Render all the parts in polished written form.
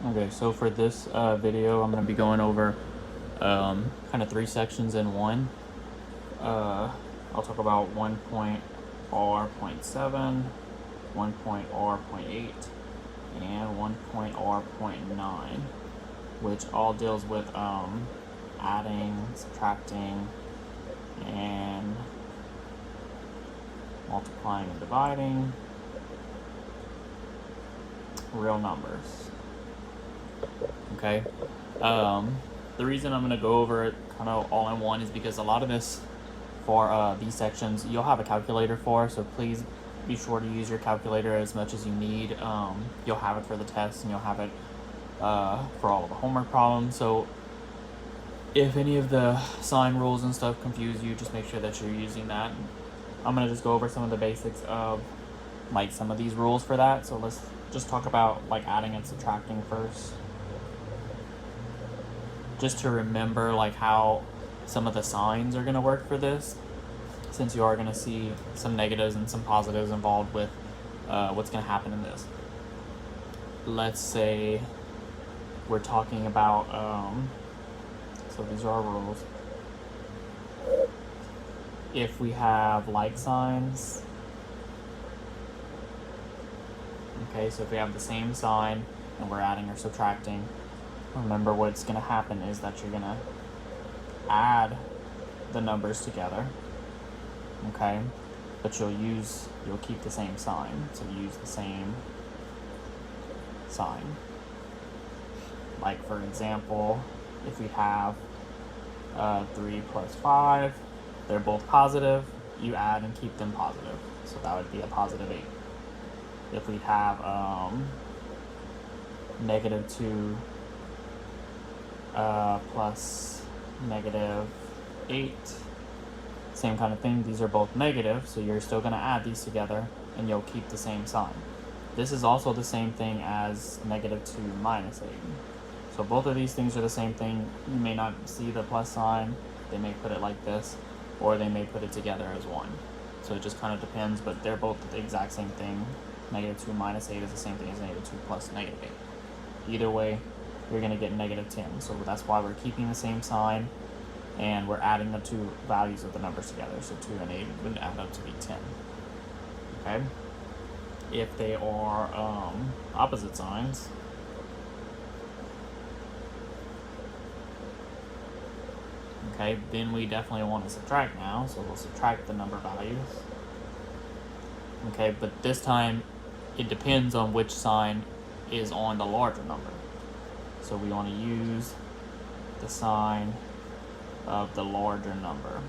Okay, so for this video, I'm going to be going over kind of 3 sections in one. I'll talk about 1.R.7, 1.R.8, and 1.R.9, which all deals with adding, subtracting, and multiplying and dividing real numbers. Okay. The reason I'm going to go over it kind of all in one is because a lot of this for these sections you'll have a calculator for, so please be sure to use your calculator as much as you need. You'll have it for the test and you'll have it for all of the homework problems. So if any of the sign rules and stuff confuse you, just make sure that you're using that. I'm going to just go over some of the basics of like some of these rules for that. So let's just talk about like adding and subtracting first, just to remember like how some of the signs are going to work for this, since you are going to see some negatives and some positives involved with what's going to happen in this. Let's say we're talking about so these are our rules. If we have like signs, okay, so if we have the same sign and we're adding or subtracting, remember what's going to happen is that you're going to add the numbers together, okay, but you'll keep the same sign, so use the same sign. Like for example, if we have 3 plus 5, they're both positive, you add and keep them positive, so that would be a positive 8. If we have negative 2 plus negative 8, same kind of thing, these are both negative, so you're still going to add these together and you'll keep the same sign. This is also the same thing as negative 2 minus 8. So both of these things are the same thing. You may not see the plus sign, they may put it like this, or they may put it together as one. So it just kind of depends, but they're both the exact same thing. Negative 2 minus 8 is the same thing as negative 2 plus negative 8. Either way, you're going to get negative 10. So that's why we're keeping the same sign, and we're adding the two values of the numbers together. So 2 and 8 would add up to be 10. Okay? If they are opposite signs, okay, then we definitely want to subtract now. So we'll subtract the number values. Okay, but this time it depends on which sign is on the larger number. So we want to use the sign of the larger number.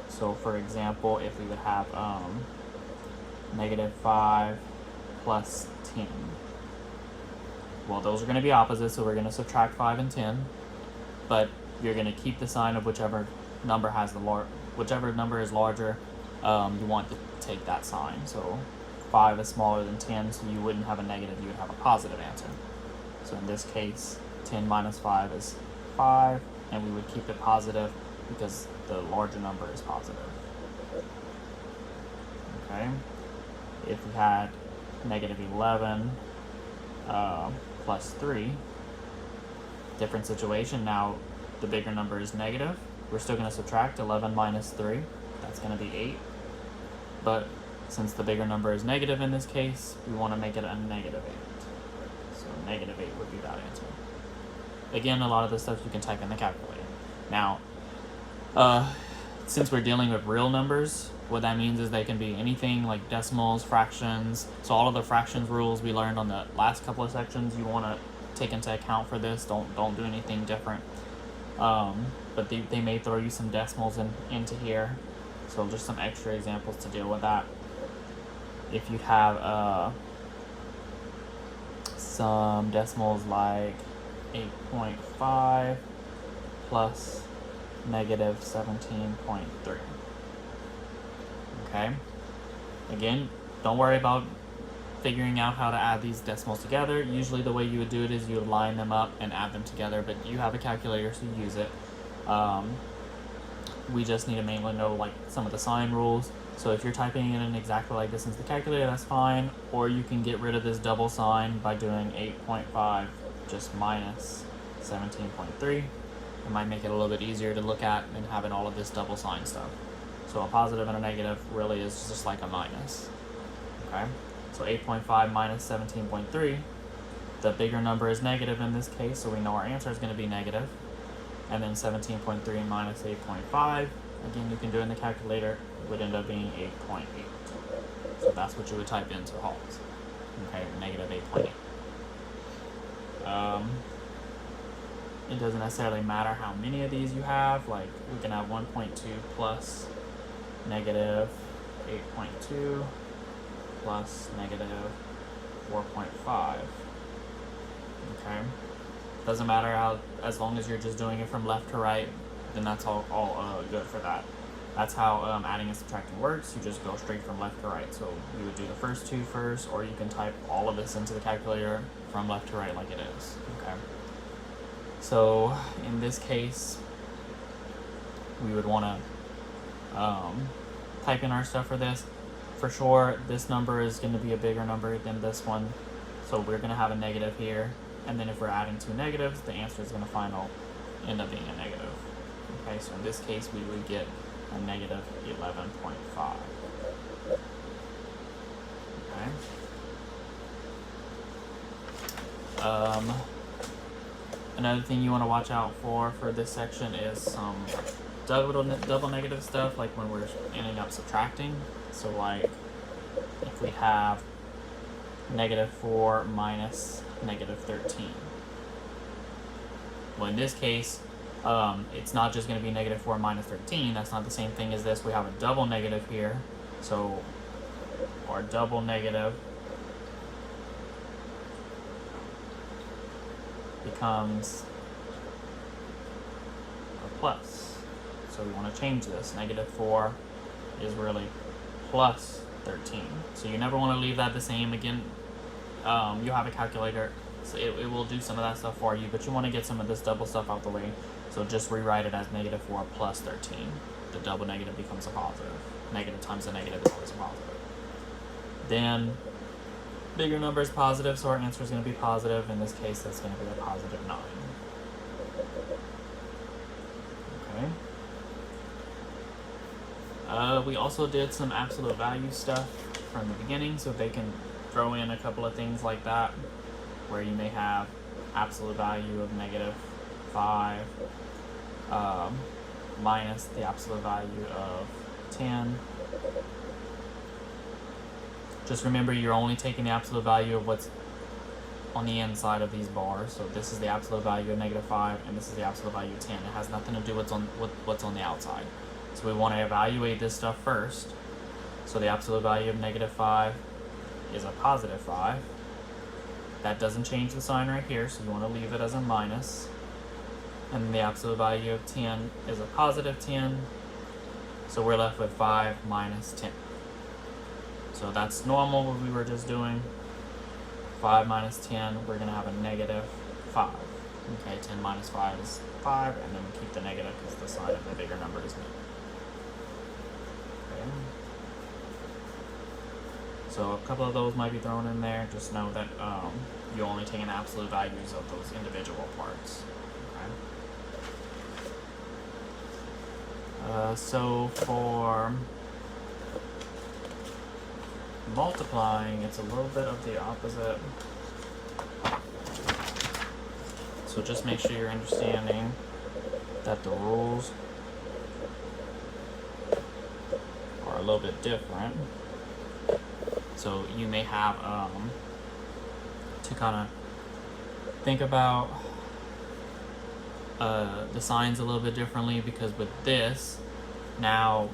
So for example, if we would have negative 5 plus 10. Well, those are going to be opposites, so we're going to subtract 5 and 10. But you're going to keep the sign of whichever number has whichever number is larger, you want to take that sign. So 5 is smaller than 10, so you wouldn't have a negative, you would have a positive answer. So in this case, 10 minus 5 is 5, and we would keep it positive because the larger number is positive. Okay? If we had negative 11 plus 3, different situation. Now the bigger number is negative. We're still going to subtract 11 minus 3. That's going to be 8. But since the bigger number is negative in this case, we want to make it a negative 8. So negative 8 would be that answer. Again, a lot of this stuff you can type in the calculator. Now, since we're dealing with real numbers, what that means is they can be anything like decimals, fractions. So all of the fractions rules we learned on the last couple of sections, you want to take into account for this. Don't do anything different. But they may throw you some decimals into here. So just some extra examples to deal with that. If you have some decimals like 8.5 plus negative 17.3. Okay? Again, don't worry about figuring out how to add these decimals together. Usually the way you would do it is you would line them up and add them together, but you have a calculator, so use it. We just need to mainly know like some of the sign rules So if you're typing it in exactly like this into the calculator, that's fine. Or you can get rid of this double sign by doing 8.5 just minus 17.3. It might make it a little bit easier to look at than having all of this double sign stuff. So a positive and a negative really is just like a minus. Okay? So 8.5 minus 17.3. The bigger number is negative in this case, so we know our answer is going to be negative. And then 17.3 minus 8.5, again, you can do it in the calculator, would end up being 8.8. So that's what you would type into Halls. Okay, negative 8.8. It doesn't necessarily matter how many of these you have. Like, we can have 1.2 plus negative 8.2 plus negative 4.5. Okay? Doesn't matter how, as long as you're just doing it from left to right, then that's all good for that. That's how adding and subtracting works. You just go straight from left to right. So you would do the first two first, or you can type all of this into the calculator from left to right like it is. Okay. So in this case, we would want to type in our stuff for this. For sure, this number is going to be a bigger number than this one. So we're going to have a negative here. And then if we're adding two negatives, the answer is going to end up being a negative. Okay, so in this case, we would get a negative 11.5. Okay. Another thing you want to watch out for this section is some double negative stuff, like when we're ending up subtracting. So like if we have negative 4 minus negative 13. Well, in this case, it's not just going to be negative 4 minus 13. That's not the same thing as this. We have a double negative here. So our double negative becomes a plus. So we want to change this. Negative 4 is really plus 13. So you never want to leave that the same. Again, you have a calculator, so it will do some of that stuff for you, but you want to get some of this double stuff out the way. So just rewrite it as negative 4 plus 13. The double negative becomes a positive. Negative times a negative is always a positive. Then bigger number is positive, so our answer is going to be positive. In this case, that's going to be a positive 9. Okay. We also did some absolute value stuff from the beginning, so they can throw in a couple of things like that, where you may have absolute value of negative 5 minus the absolute value of 10. Just remember, you're only taking the absolute value of what's on the inside of these bars. So this is the absolute value of negative 5, and this is the absolute value of 10. It has nothing to do with what's on the outside. So we want to evaluate this stuff first. So the absolute value of negative 5 is a positive 5. That doesn't change the sign right here, so you want to leave it as a minus. And then the absolute value of 10 is a positive 10. So we're left with 5 minus 10. So that's normal what we were just doing. 5 minus 10, we're going to have a negative 5. Okay, 10 minus 5 is 5, and then we keep the negative because the sign of the bigger number is negative. Okay. So a couple of those might be thrown in there. Just know that you're only taking absolute values of those individual parts. Okay. So for multiplying, it's a little bit of the opposite. So just make sure you're understanding that the rules are a little bit different. So you may have to kind of think about the signs a little bit differently, because with this, now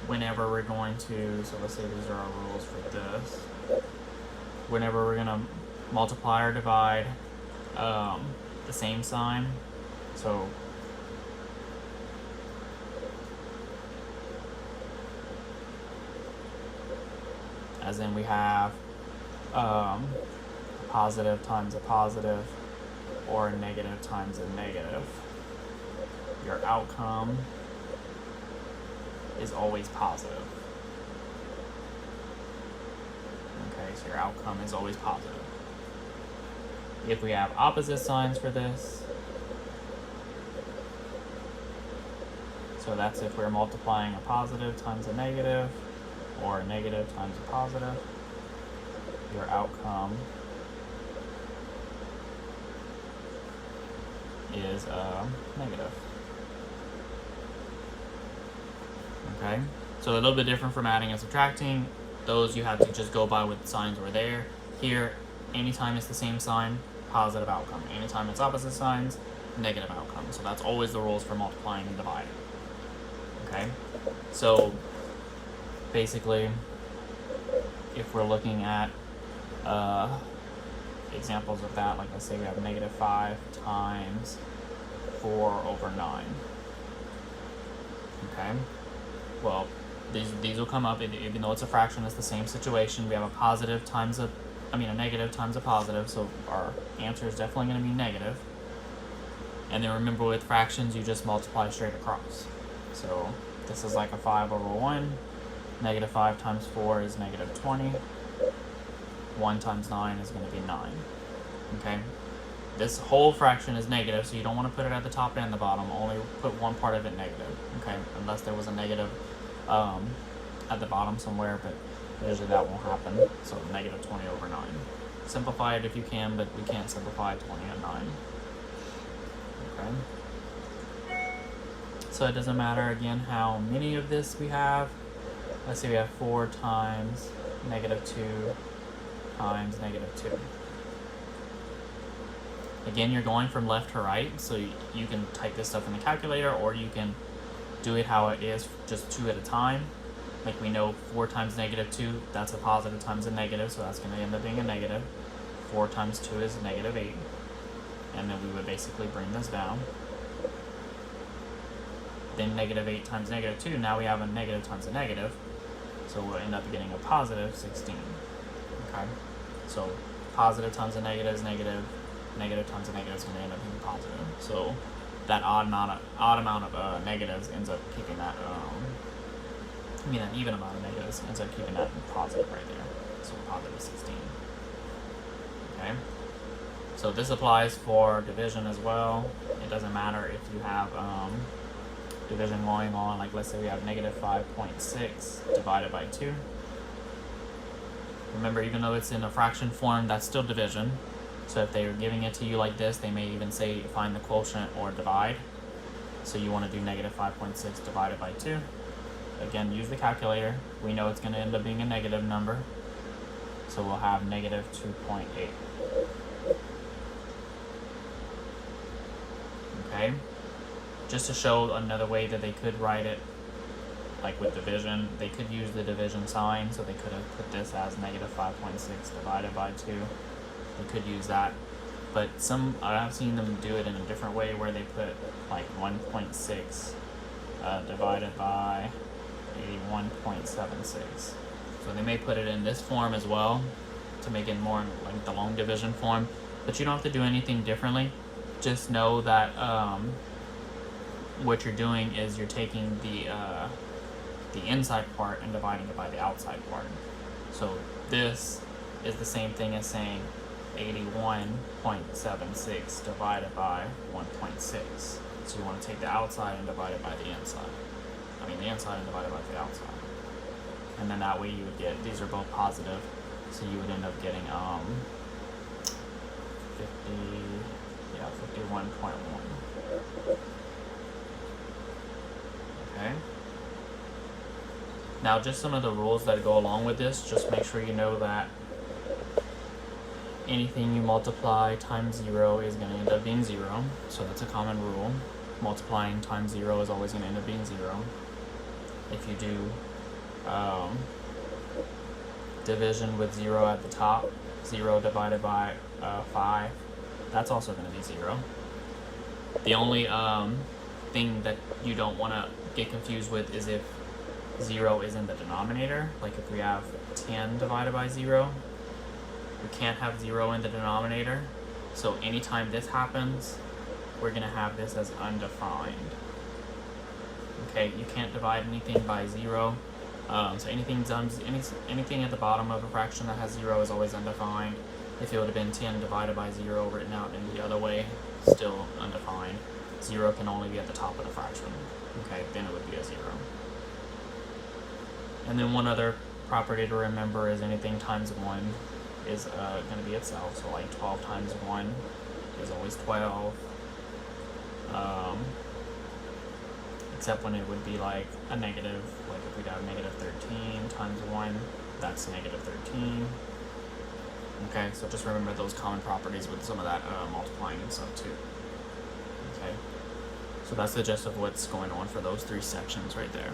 whenever we're going to, so let's say these are our rules for this, whenever we're going to multiply or divide the same sign, so as in we have positive times a positive or a negative times a negative, your outcome is always positive. Okay, so your outcome is always positive. If we have opposite signs for this, so that's if we're multiplying a positive times a negative, or a negative times a positive, your outcome is negative. Okay, so a little bit different from adding and subtracting. Those you have to just go by what signs were there. Here, anytime it's the same sign, positive outcome. Anytime it's opposite signs, negative outcome. So that's always the rules for multiplying and dividing. Okay, so basically, if we're looking at examples of that, like let's say we have negative 5 times 4 over 9. Okay, well, these will come up, even though it's a fraction, it's the same situation. We have a positive times a negative times a positive, so our answer is definitely going to be negative. And then remember, with fractions, you just multiply straight across. So this is like a 5 over 1. Negative 5 times 4 is negative 20. 1 times 9 is going to be 9. Okay? This whole fraction is negative, so you don't want to put it at the top and the bottom. Only put one part of it negative. Okay? Unless there was a negative at the bottom somewhere, but usually that won't happen. So negative 20 over 9. Simplify it if you can, but we can't simplify 20 and 9. Okay? So it doesn't matter, again, how many of this we have. Let's say we have 4 times negative 2 times negative 2. Again, you're going from left to right, so you can type this stuff in the calculator, or you can do it how it is, just 2 at a time. Like we know 4 times negative 2, that's a positive times a negative, so that's going to end up being a negative. 4 times 2 is negative 8. And then we would basically bring this down. Then negative 8 times negative 2, now we have a negative times a negative. So we'll end up getting a positive 16. Okay? So positive times a negative is negative. Negative times a negative is going to end up being positive. So that odd amount of negatives ends up keeping that, an even amount of negatives ends up keeping that positive right there. So positive 16. Okay? So this applies for division as well. It doesn't matter if you have division going on, like let's say we have negative 5.6 divided by 2. Remember, even though it's in a fraction form, that's still division. So if they're giving it to you like this, they may even say find the quotient or divide. So you want to do negative 5.6 divided by 2. Again, use the calculator. We know it's going to end up being a negative number. So we'll have negative 2.8. Okay? Just to show another way that they could write it, like with division, they could use the division sign, so they could have put this as negative 5.6 divided by 2. They could use that, but I've seen them do it in a different way, where they put like 1.6 divided by 81.76. So they may put it in this form as well to make it more like the long division form, but you don't have to do anything differently. Just know that what you're doing is you're taking the inside part and dividing it by the outside part. So this is the same thing as saying 81.76 divided by 1.6. So you want to take the outside and divide it by the inside. The inside and divide it by the outside. And then that way you would get, these are both positive, so you would end up getting 51.1. Okay. Now, just some of the rules that go along with this, just make sure you know that anything you multiply times 0 is going to end up being 0. So that's a common rule. Multiplying times 0 is always going to end up being 0. If you do division with 0 at the top, 0 divided by 5, that's also going to be 0. The only thing that you don't want to get confused with is if 0 is in the denominator. Like if we have 10 divided by 0, we can't have 0 in the denominator. So anytime this happens, we're going to have this as undefined. Okay, you can't divide anything by 0. So anything at the bottom of a fraction that has 0 is always undefined. If it would have been 10 divided by 0 written out in the other way, still undefined. 0 can only be at the top of the fraction. Okay, then it would be a 0. And then one other property to remember is anything times 1 is going to be itself. So like 12 times 1 is always 12. Except when it would be like a negative, like if we'd have negative 13 times 1, that's negative 13. Okay, so just remember those common properties with some of that multiplying and stuff too. Okay, so that's the gist of what's going on for those 3 sections right there.